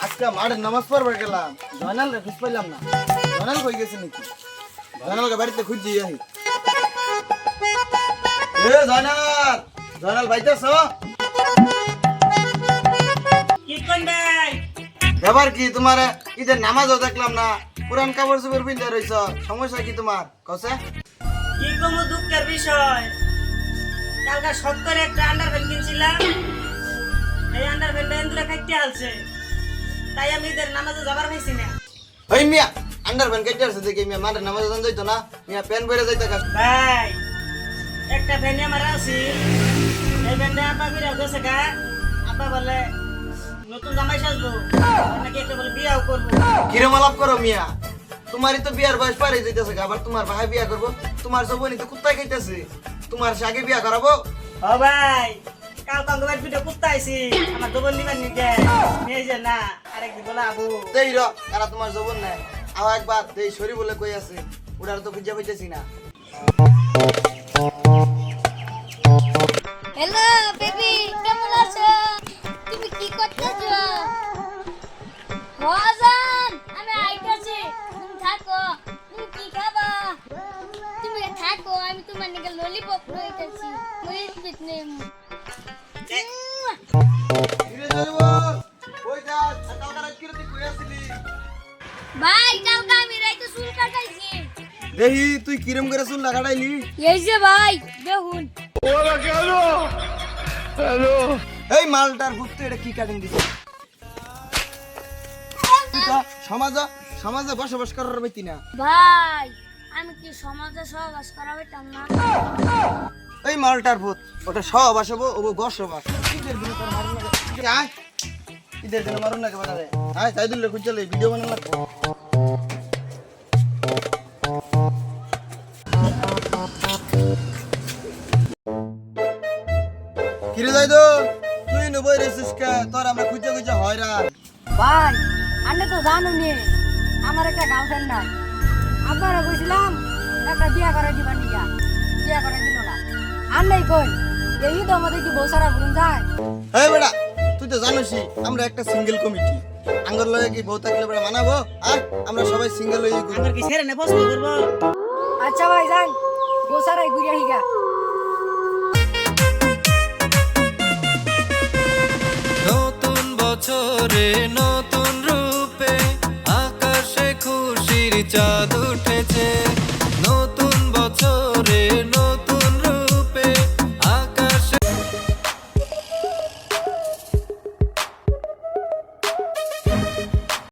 আজকে মাঠে নামাজ পড়বার গেলাম, জয়নাল রে খুঁজ পাইলাম না। জয়নাল কই গেছে নাকি? জয়নালকে বাড়িতে খুঁজি আহি। এ জয়নাল, জয়নাল ভাইতেছ? কি কোন ভাই? ব্যাপার কি তোমার? ঈদের নামাজও দেখলাম না, পুরান কাপড় চোপড় পিন্ধে রইছ, সমস্যা কি তোমার কসে? কি কমু দুঃখের বিষয়, কালকে সত্তরে একটা আন্ডারপ্যান্ট কিনছিলাম, এই আন্ডারপ্যান্টটা এন্দুরে খাইতে আলছে, তাই আমি ঈদের নামাজে যাবার পাইছি না। ওই মিয়া আন্ডারপ্যান্ট কেটে আসছে দেখি মিয়া মাঠে নামাজে যান যাইতো না, মিয়া প্যান্ট পরে যাইতে কাজ। ভাই একটা প্যান্ট আমার আছে, এই প্যান্টে আপা বিরাও গেছে গা, আপা বলে নতুন জামাই সাজবো, নাকি একটা বলে বিয়াও করবো। কিরম আলাপ করো মিয়া? তোমারই তো বিয়ার বয়স পারে যাইতেছে, আবার তোমার ভাই বিয়া করবো? তোমার যৌবনী তো কুত্তায় খাইতেছে, তোমার সে আগে বিয়া করাবো? ও ভাই কাল কঙ্গবার ভিডিও কুত্তা আইছি, আমার দোবন নিবার নিকে নিয়ে যে না আরেকদিন বলে আবু। দেই র কারা তোমার যৌবন নাই, আও একবার দেই সরি বলে কই আছে, ওটার তো খুঁজে পাইতেছি না। হ্যালো বেবি, কেমন আছো? তুমি কি করতেছো? মজান, আমি আইতাছি, তুমি থাকো। তুমি কি খাবা? তুমি থাকো, আমি তোমার নিকে ললিপপ লইতাছি। Wait with name. কিরে জয়বল কই যাস? কাল কারা কিরে কই আসলি? ভাই, কালকে আমি রাইতে চুল কাটাইছি। দেহি তুই কিরম করে চুল লাগাইলি? এই যে ভাই, দেখুন। এই মালটার ভূত এটা কি কাটিং দিছে? তুই তো সমাজে বসবাস করার বেতি না। ভাই, আমি কি সমাজে সহবাস করা হইতাম না? এই মালটার ভূত ওটা সহবাস হবো ও বসবাস। ঈদের দিনে তোর মারুন না, আয় ঈদের দিনে মারুন না কেবারে। আয় তাই দিলে খুঁজ চলে ভিডিও বানানো লাগবে। কিরে যাই তো তুই নবই রেছিস কে? তোর আমরা খুঁজে খুঁজে হয়রান। ভাই, আপনি তো জানুনি আমার একটা গার্লফ্রেন্ড নাই। আপনারা কইছিলাম একটা বিয়া করে দিবার নিকা, বিয়া করে দিল না। আর নাই কই এই তো আমাদের কি বউ সারা ঘুরুন যায়। এই বেটা তুই তো জানোসই আমরা একটা সিঙ্গেল কমিটি, আঙ্গর লয়ে কি বউ থাকলে বেটা মানাবো? আর আমরা সবাই সিঙ্গেল হয়ে ঘুরবো। আমার কি ছেড়ে না পছন্দ করবো? আচ্ছা ভাই যান, বউ সারাই ঘুরিয়া হিগা। নতুন বছরে নতুন রূপে আকাশে খুশির চাঁদ উঠেছে।